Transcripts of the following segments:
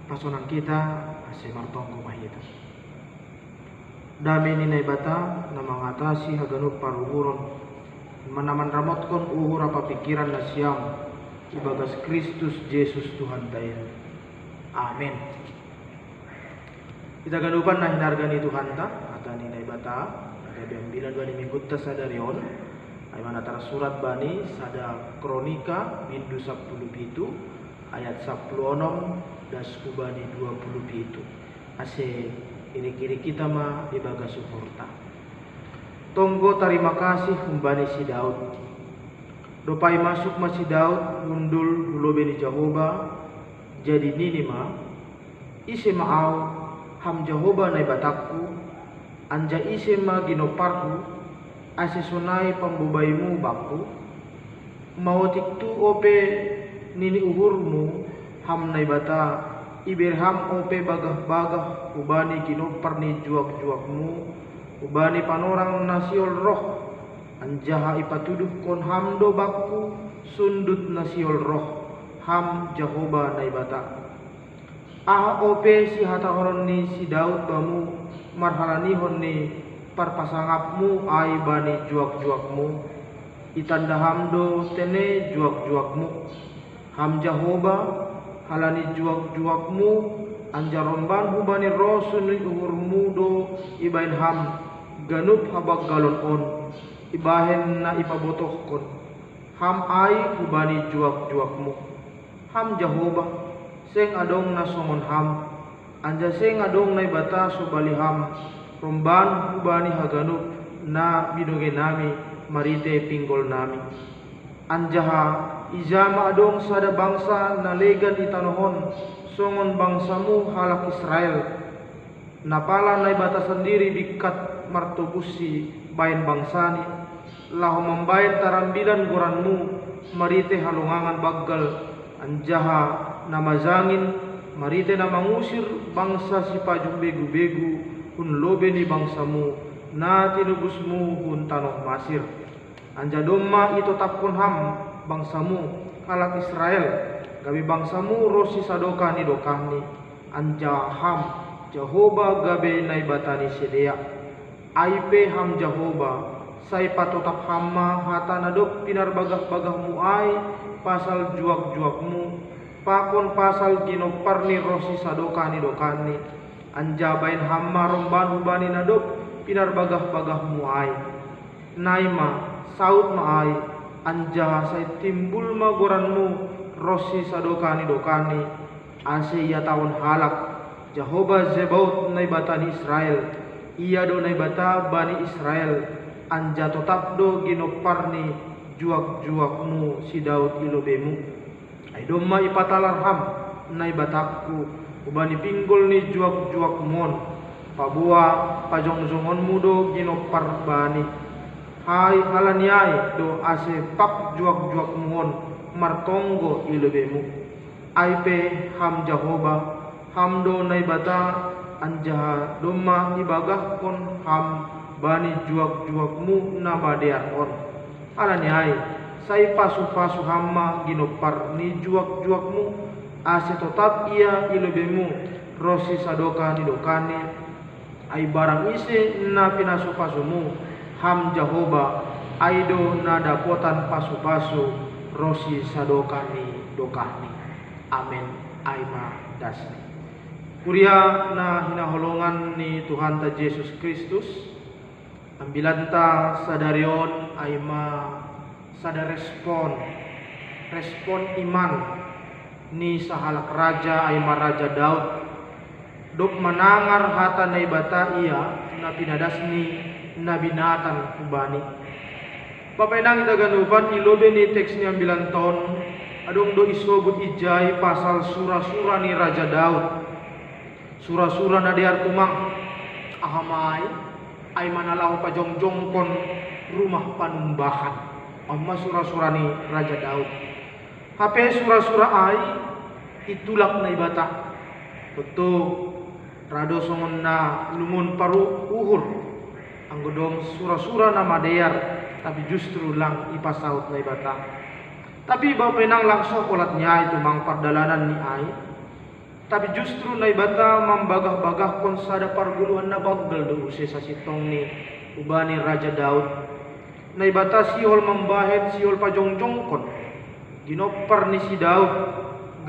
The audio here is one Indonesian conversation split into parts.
pasonan kita ase martongko mahita. Dami ninay bata na mangatasi haganup paruhuron, manaman ramotkon uhur apa pikiran na siyam ibagas Kristus Yesus Tuhan tayo. Amin. Kita ganupan na hinargani Tuhan ta ata ninay bata ada biambilan bani minggut ta sadarion ay manatara surat bani sada kronika bindu 10 ayat 10 das kubani 20 ase kiri-kiri kita mah ibaga syukurta. Tonggo terima kasih kumbani si Daud. Dopai masuk si Daud mundul hulo beni Jehovah jadi nini mah ise maau ham Jehovah nai batakku anja ise ma ginoparku ase sunai pambubaimu bakku mau tiktu ope nini uhurmu ham nai bata iberham ope bagah-bagah ubani ginopar ni juak-juakmu ubani panorang nasiol roh anjaha ipatuduh kon hamdo bakku sundut nasiol roh ham Jehovah nai bata ope si hata horon ni si Daud bamu marhalani hon ni parpasangapmu ai bani juak-juakmu itanda hamdo tene juak-juakmu ham Jehovah halani juak-juakmu anjaromban hubani rosun uhurmu do ibain ham ganup habak galon on ibahen na ipabotohkon ham ai hubani juak-juakmu ham Jehovah seng adong na songon ham anja seng adong na ibata subali ham romban hubani haganup na bidoge nami marite pinggol nami anjaha ijama adong sada bangsa na legan itanohon songon bangsamu halak Israel napala na ibata sendiri bikat martobusi bain bangsani lahu membain tarambilan goranmu marite halungangan baggal anjaha namazangin marite na mangusir bangsa si pajuk begu-begu hun lobe ni bangsamu na tinubusmu hun tanoh masir anja domma itu tapkon ham bangsamu halak Israel gabi bangsamu rosi sadoka ni dokani anja ham Jehovah gabe nai batani sedea aipe ham Jehovah sai patotap hamma hata nadok pinar bagah-bagahmu ai pasal juak-juakmu pakon pasal ginopar ni rosi sadoka ni dokani anja bain hamma romban hubani nadok pinar bagah-bagahmu ai naima saut ma ai anja sai timbul magoranmu rosi sadokani dokani ase ia tawon halak Jehovah Zebaut nai batani Israel ia do nai bata bani Israel anja tetap do ginoparni juak-juakmu si Daud ilobemu ai domma ipatalar ham nai batakku ubani pinggol ni juak-juakmon pabua pajong-jongonmu do ginopar bani hai halaniai do ase pak juak-juak muhon martonggo ilebemu aipe ham Jehovah ham do nai bata anjaha domma ibagah kon ham bani juak-juakmu nabadean on halaniai sai pasu-pasu hamma ginopar ni juak-juakmu ase tetap ia ilebemu rosi sadoka ni dokani ai barang ise na pinasu-pasumu ham Jehovah aido nada potan pasu-pasu rosi sadokani dokani amin aima dasni kuria na hinaholongan ni Tuhan ta Yesus Kristus ambilanta sadarion aima sada respon iman ni sahalak raja aima raja Daud dok manangar hata na ibata ia na pinadasni na binatan kubani papainang ita ganupan ilobe ni teks ni ambilan tahun adong do isobut ijai pasal sura-sura ni raja Daud sura-sura na diar tumang ahamai ay manalahu pajongjongkon rumah panumbahan amma sura-sura ni raja Daud hape sura-sura ay itulak na ibata betul rado songon na lungun paru uhur anggodong sura-sura na madear tapi justru lang ipasaut na ibata tapi bapenang langsung kolatnya itu mang pardalanan ni ay Tapi justru nai bata membagah-bagah kon sada parguluhan na bagel do use sasitong ni ubani Raja Daud. Nai bata siol membahet siol pajongjongkon. Ginopar ni si Daud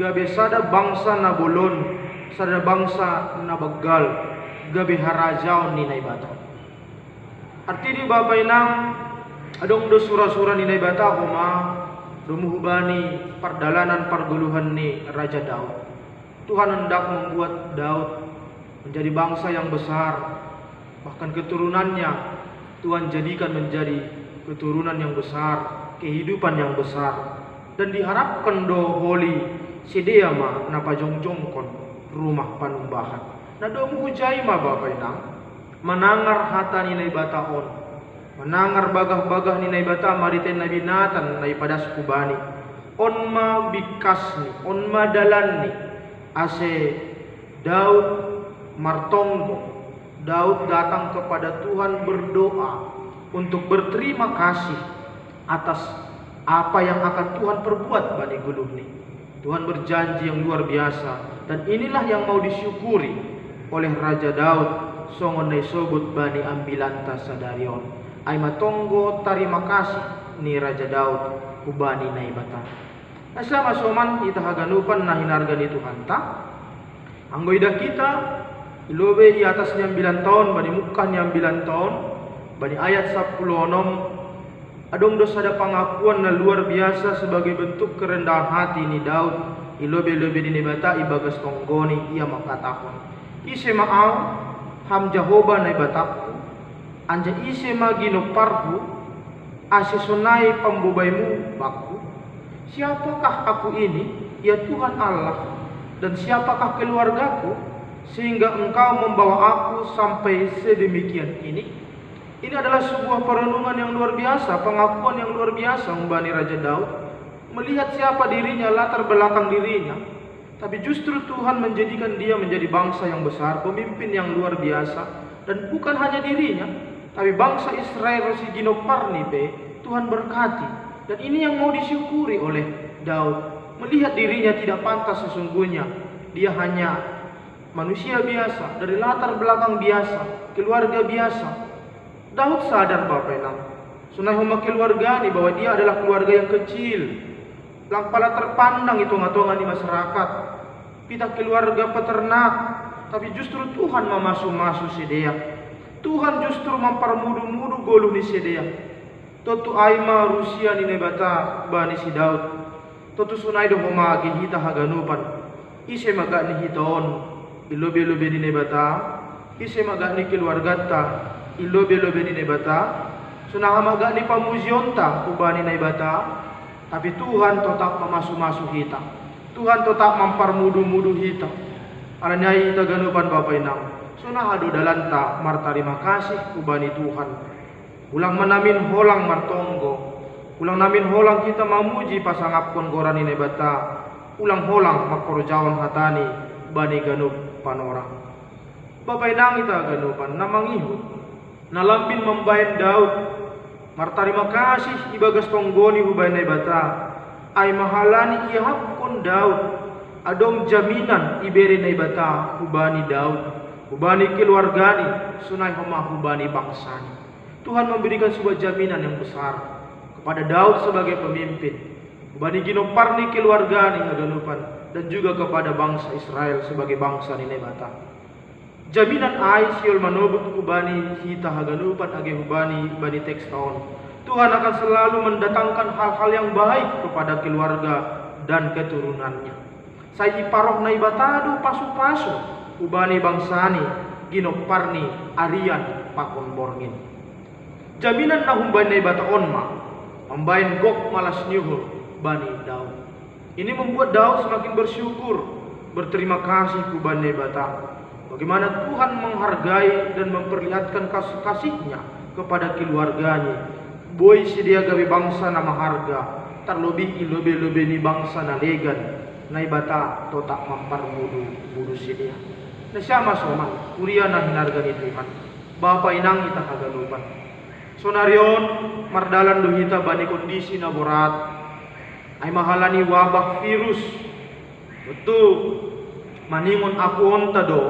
gabe sada bangsa na bolon, sada bangsa na bagal, gabe harajaon ni nai bata. Arti di Bapak Inang adong do sura-sura ni nai bata homa dumuhubani pardalanan parguluhan ni Raja Daud. Tuhan hendak membuat Daud menjadi bangsa yang besar, bahkan keturunannya Tuhan jadikan menjadi keturunan yang besar, kehidupan yang besar, dan diharapkan do holi sedia ma napa jongjongkon rumah panumbahan. Na do muhujai ma Bapak Inang menangar hata ni nai bataon, menangar bagah-bagah ni nai bata mariten na binatan nai padas kubani, on ma bikasni, on ma dalanni. Ase Daud martonggo, Daud datang kepada Tuhan berdoa untuk berterima kasih atas apa yang akan Tuhan perbuat bani guluh ni. Tuhan berjanji yang luar biasa, dan inilah yang mau disyukuri oleh Raja Daud. Songon nai sobut bani ambilanta sadarion ay matonggo tarima kasih ni Raja Daud ubani nai bata. Asama soman ita haganupan na hinargan itu hanta. Anggoida kita ilobe i atas 9 tahun bani mukan 9 tahun bani ayat 10 adong dosa ada pengakuan na luar biasa sebagai bentuk kerendahan hati ni Daud. Ilobe-lobe di bata ibagas tonggoni ia makatakon. Ise maaw ham Jehovah na bataku anja ise magino parhu ase sonai pambubaimu baku. Siapakah aku ini, ya Tuhan Allah, dan siapakah keluargaku, sehingga Engkau membawa aku sampai sedemikian ini? Ini adalah sebuah perenungan yang luar biasa, pengakuan yang luar biasa membani Raja Daud. Melihat siapa dirinya, latar belakang dirinya, tapi justru Tuhan menjadikan dia menjadi bangsa yang besar, pemimpin yang luar biasa, dan bukan hanya dirinya, tapi bangsa Israel si Ginoparni Tuhan berkati. Dan ini yang mau disyukuri oleh Daud. Melihat dirinya tidak pantas sesungguhnya. Dia hanya manusia biasa, dari latar belakang biasa, keluarga biasa. Daud sadar Bapak Inang, sunai homa keluarga ni bahwa dia adalah keluarga yang kecil, lang pala terpandang itu ngatongan di masyarakat. Pita keluarga peternak, tapi justru Tuhan memasu-masu sedia. Tuhan justru mempermudu-mudu golu ni sedia. Totu aima Rusia ni nebata bani si Daud. Totu sunai do homa hita haganupan. Ise maga ni hitaon. Ilobe-lobe ni nebata. Ise maga ni keluargata. Ilobe-lobe ni nebata. Sunaha maga ni pamuzionta ubani nebata. Tapi Tuhan tetap memasu-masu hita. Tuhan tetap mempermudu-mudu hita. Alanyai hita ganupan Bapak Inang. Sunaha do dalanta martarima kasih ubani Tuhan. Ulang manamin holang martonggo. Ulang namin holang kita mamuji pasangapkon gorani nebata. Ulang holang makorjawan hatani bani ganup panorang. Bapak Inang ita ganupan namangihut. Nalampin membayan Daud. Martarima kasih ibagas tonggoni hubay nebata. Ay mahalani ihapkon Daud. Adong jaminan iberi nebata hubani Daud. Hubani keluargani sunai homa hubani bangsani. Tuhan memberikan sebuah jaminan yang besar kepada Daud sebagai pemimpin, Bani Ginoparni keluarga ni haganupan, dan juga kepada bangsa Israel sebagai bangsa ni nebata. Jaminan ai siol manobut kubani hita haganupan age hubani bani teks tahun. Tuhan akan selalu mendatangkan hal-hal yang baik kepada keluarga dan keturunannya. Saya iparoh na ibatado pasu-pasu ubani bangsani Ginoparni Arian pakon borngin. Jaminan na humbay na ibata onma, membain gok malas nyuhur bani Daud. Ini membuat Daud semakin bersyukur, berterima kasih ku bani ibata. Bagaimana Tuhan menghargai dan memperlihatkan kasih-kasihnya kepada keluarganya. Boy sedia gawe bangsa nama harga, terlebih ilobe-lobe ni bangsa na legan, na ibata totak mamparmudu sedia. Na siya masoman, kuria na hinarga ni Tuhan. Bapak Inang ita kagalupan. Sonarion mardalan duhita bani kondisi na borat ay mahalani wabah virus. Betul maningon aku onta do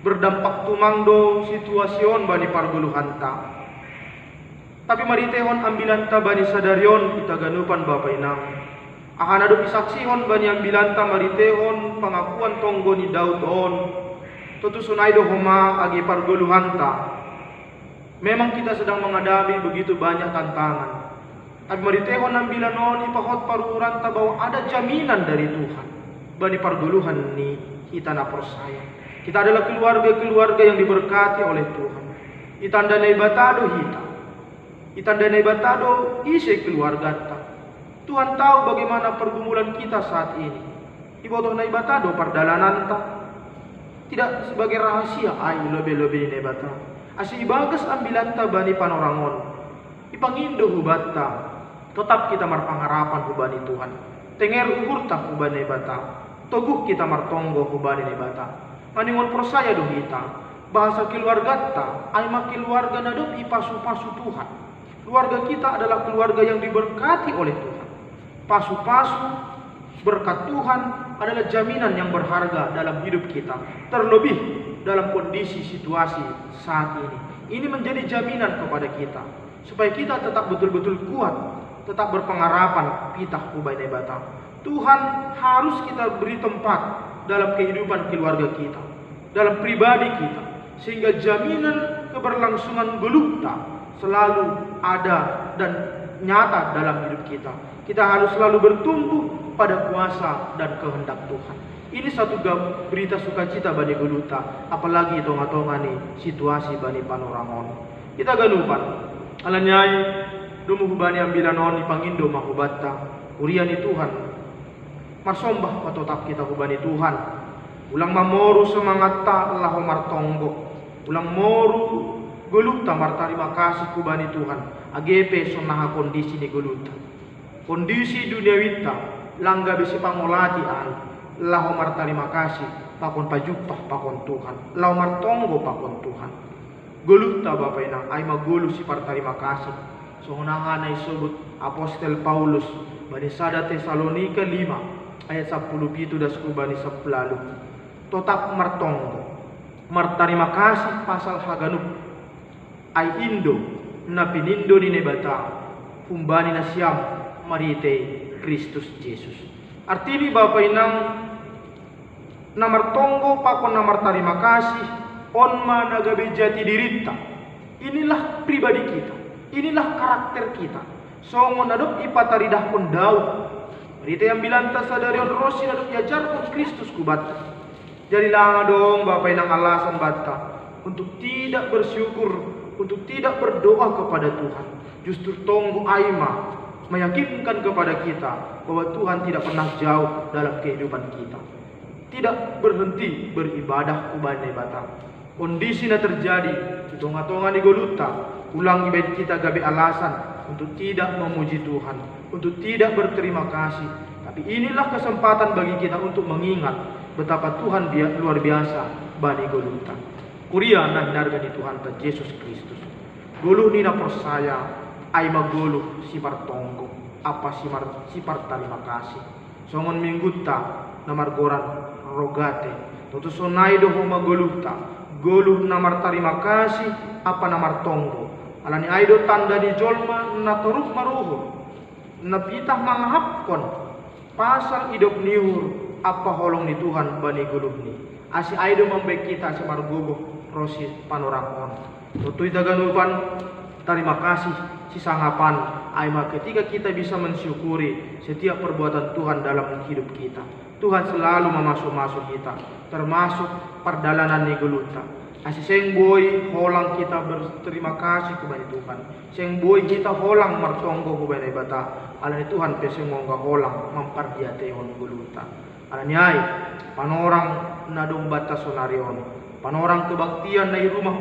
berdampak tumangdo situasion bani parguluhanta. Tapi maritehon ambilanta bani sadarion kita ganupan Bapa Inang. Akan ado isaksihon bani ambilanta maritehon pengakuan tonggo ni Daud on. Tentu sunaido homa agi parguluhanta. Memang kita sedang menghadapi begitu banyak tantangan. Tapi maritehon ambilan on ipahot paruranta bahwa ada jaminan dari Tuhan. Bani parguluhan ni kita na persaya. Kita adalah keluarga-keluarga yang diberkati oleh Tuhan. Itanda na ibatado hita. Itanda na ibatado isi keluarga ta. Tuhan tahu bagaimana pergumulan kita saat ini. Ibotoh na ibatado pardalanan ta. Tidak sebagai rahasia ay lebih-lebih na ibatado. Asi ibagas ambilan ta bani panorangon. Ipangindo hubatta. Tetap kita marpangharapan hubani Tuhan. Tenger ukur ta hubani ibata. Toguh kita martonggo hubani ibata. Maningon persaya do kita. Bahasa keluarga ta ay keluarga na do ipasu-pasu Tuhan. Keluarga kita adalah keluarga yang diberkati oleh Tuhan. Pasu-pasu berkat Tuhan adalah jaminan yang berharga dalam hidup kita. Terlebih dalam kondisi situasi saat ini. Ini menjadi jaminan kepada kita. Supaya kita tetap betul-betul kuat. Tetap berpengharapan pitah ubai nebata. Tuhan harus kita beri tempat dalam kehidupan keluarga kita. Dalam pribadi kita. Sehingga jaminan keberlangsungan gelukta selalu ada dan nyata dalam hidup kita. Kita harus selalu bertumbuh pada kuasa dan kehendak Tuhan. Ini satu berita sukacita bani geluta, apalagi tonga-tonga nih situasi bani panoramon. Kita ganupan, alanyai dumuh bani ambilanon ipangindo mahubatta, uriani Tuhan. Marsombah patotap kita hubani Tuhan. Ulang mamoru semangat ta lahu martonggo. Ulang moru geluta martarima kasih kubani Tuhan. Agepe sonaha kondisi ni geluta. Kondisi dunia wita langga bisi pangolati ay. Lahu martarima kasih pakon pajupah pakon Tuhan. Lahu martonggo pakon Tuhan. Geluta Bapa Inang ay magulu si partarima kasih. Songonangan ay sebut Apostel Paulus bani sada Tesalonika 5 ayat 10 das kubani 10. Tetap martonggo. Martarima kasih pasal haganup ay indo na pinindo ni nebata humbani na siyam marite Kristus Jesus. Artini Bapa Inang namartonggo pakon namartarima kasih onma nagabe jati dirita. Inilah pribadi kita. Inilah karakter kita. Songon adop ipataridah kon Daud. Marite yang bilanta sadarion rosi adop yajar kon Kristus kubat. Jadilah dong Bapa Inang alasan bata untuk tidak bersyukur, untuk tidak berdoa kepada Tuhan. Justru tonggo aima meyakinkan kepada kita bahwa Tuhan tidak pernah jauh dalam kehidupan kita. Tidak berhenti beribadah ubane bata. Kondisinya terjadi di tonga-tonga di Goluta, ulang ibadah kita gabe alasan untuk tidak memuji Tuhan, untuk tidak berterima kasih. Tapi inilah kesempatan bagi kita untuk mengingat betapa Tuhan luar biasa bani Goluta. Kuria na hinargani Tuhan ta Yesus Kristus. Guluh nina persaya ay maguluh si partonggo apa si partarima kasih. Songon mingguta namargoran rogate. Tutu sonay do maguluhta. Guluh namartarima kasih apa namartonggo. Alani aido tanda di jolma na turuk maruhur. Napitah mangahapkon pasal idop niur apa holong ni Tuhan bani guluh ni. Asi aido membek kita si margogo rosi panoramon. Tutu itaganupan terima kasih si sangapan aima ketika kita bisa mensyukuri setiap perbuatan Tuhan dalam hidup kita. Tuhan selalu memasuk-masuk kita, termasuk perdalanan ni geluta. Asi seng boy holang kita berterima kasih kepada Tuhan. Seng boy kita holang martonggo kepada bata. Alani Tuhan peseng mongga holang mempardiate hon geluta. Alani ay panorang nadong bata sonarion. Panorang kebaktian na rumah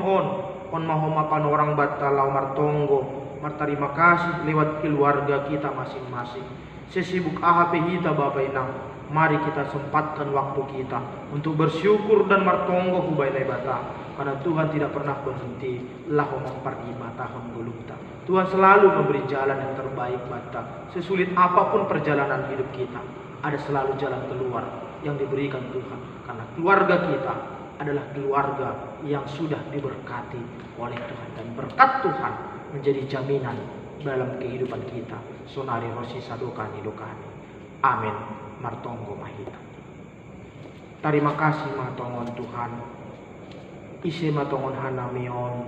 on mahoma panorang bata lau martonggo. Martarima kasih lewat keluarga kita masing-masing. Sesibuk ahap hita Bapa Inang, mari kita sempatkan waktu kita untuk bersyukur dan martonggo hubay bata. Karena Tuhan tidak pernah berhenti lahu memperima tahun gulukta. Tuhan selalu memberi jalan yang terbaik bata. Sesulit apapun perjalanan hidup kita. ada selalu jalan keluar yang diberikan Tuhan. Karena keluarga kita adalah keluarga yang sudah diberkati oleh Tuhan. Dan berkat Tuhan menjadi jaminan dalam kehidupan kita. Sonari rosi sadokani dokani. Amin. Martonggo mahita. Terima kasih matongon Tuhan. Isi matongon hanamion.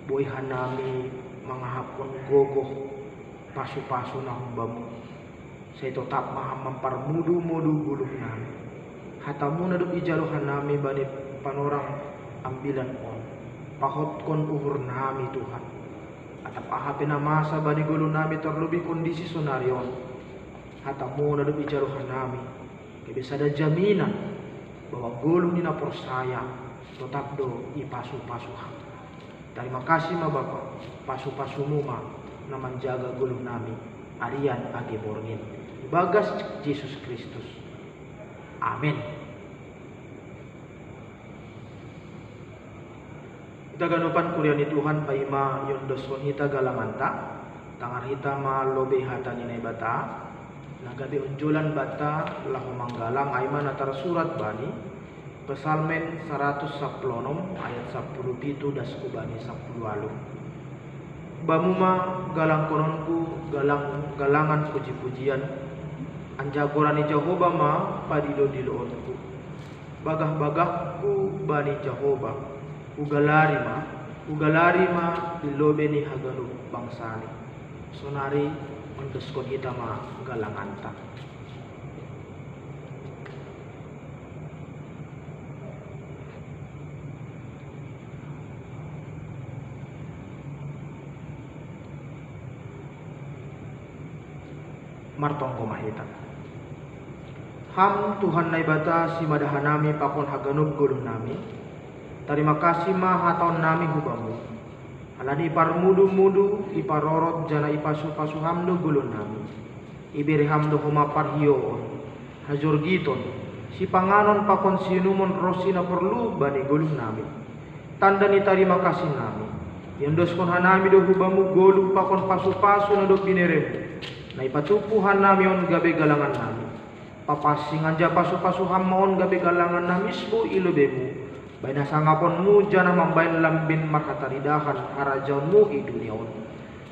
Boy hanami mangahapon gogoh pasu-pasu na humbamu. Saya tetap maha mempermudu-mudu gulung nami. Hatamu naduk ijaluhan nami bani panorang ambilan on. Pahot kon uhur nami Tuhan. Atap ahapin masa bani gulung nami terlebih kondisi sonarion. Hatamu naduk ijaluhan nami. Bisa ada jaminan bahwa gulung nina persaya tetap do ipasu-pasu ham. Terima kasih ma Bapak. Pasu-pasumu ma na menjaga gulung nami. Arian age borngin. Bagas Yesus Kristus. Amin. Kita ganupan kuryani Tuhan paima yondoson hita galamanta. Tangar hita ma lobe hatani nai bata. Nagabi unjulan bata lahu manggalang aiman antara surat bani. Pesalmen 110 ayat 10 dasku bani 10 alu. Bamuma galang kononku galangan puji-pujian. Anjagorani Jehovah ma padido diloonku. Bagah-bagahku bani Jehovah. Ugalari ma dilobeni haganu bangsani. Sonari mendeskon kita ma galanganta. Martonggo mahita. Ham Tuhan naibata si madahanami pakon haganub gulung nami. Terima kasih ma haton nami hubamu. Alani parmudu-mudu iparorot jana ipasu-pasu hamdo gulung nami. Iberi hamdo humapar hiyoon. Hajur giton. Si panganon pakon sinumon rosina perlu bani gulung nami. Tanda ni terima kasih nami. Yandos kon hanami do hubamu gulung pakon pasu-pasu na do bineremu. Na ipatupuhan nami on gabe galangan nami. Papasing anja pasu-pasu hamon gabe galangan namisbu ilubemu. Baina sangaponmu jana mambain lambin marhataridahan harajaunmu iduniaon.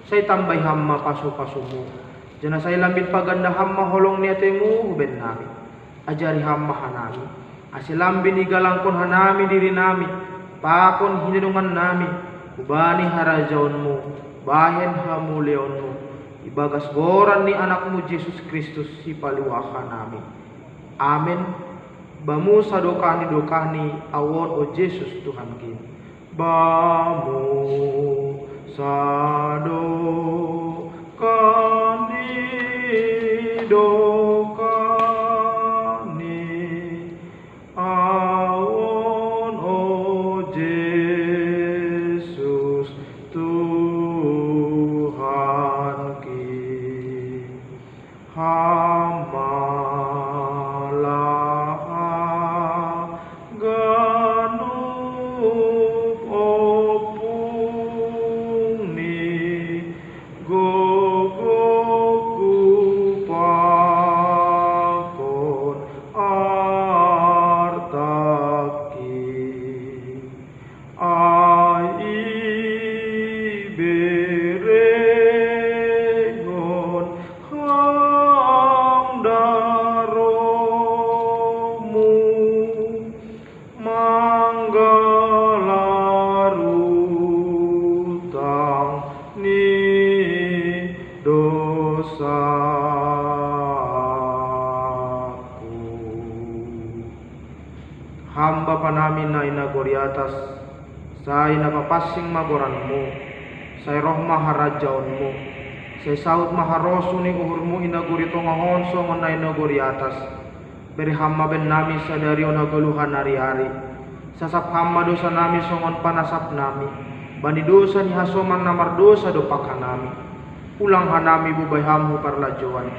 Saya tambah hamma pasu-pasumu. Jana saya lambin paganda hamma holong niatemu huben nami. Ajari hamma hanami. Asil lambin igalangkon hanami diri nami. Pakon hinidungan nami. Ubani harajaunmu. Bahen hamuleonmu. Ibagas goran ni anakmu Yesus Kristus si paluahan nami. Amin. Bamu sadokani awon o Yesus Tuhan kin. Bamu sadokani awon o Yesus Tuhan kin. Hamba panamin na inagori atas, say napapasing magoranmu, say roh maharajaonmu, say saud maharosu ni uhurmu inagori tongahonso na inagori atas, beri hamba ben nami sadari onagaluhan hari-hari, sasap hamba dosa nami songon panasap nami, bani dosa ni hasoman namar dosa dopakan nami, ulang hanami bubay hamu parlajuan,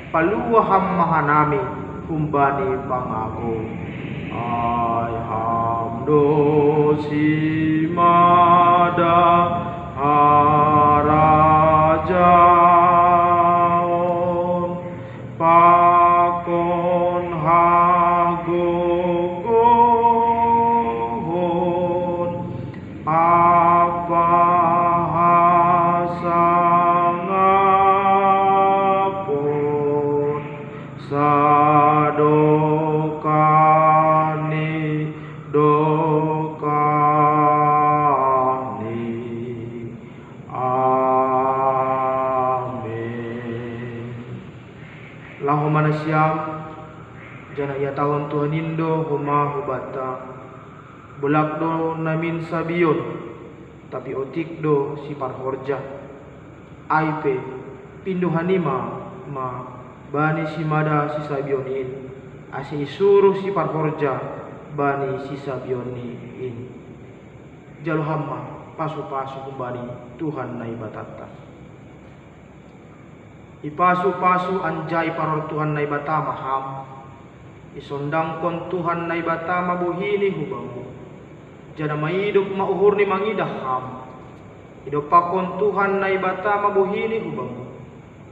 paluwa hamma hanami, humbani pangago. Ay hamdo simada harajaon hagogohon apa hasangapon sadokani dokani. Amin. Lahumana siam jana ia tahun Tuhan Indo homa hubata bulak do namin sabion tapi otik do sipar horja aipe pindu hanima ma bani simada si sabionin asi suruh sipar horja bani si sabionin jalu hamma pasu-pasu kembali Tuhan nai batata ipasu-pasu anjai paror Tuhan nai batama ham isondang kon Tuhan nai batama buhini hubamu jana maidop mauhur ni mangidah ham hidup pakon Tuhan nai batama buhini hubamu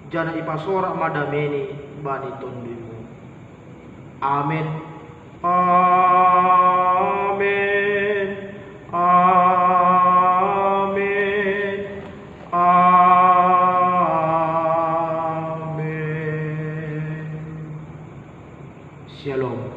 jana ipasora madameni bani tondimu. Amin. Amin. Amin. Amin. Shalom.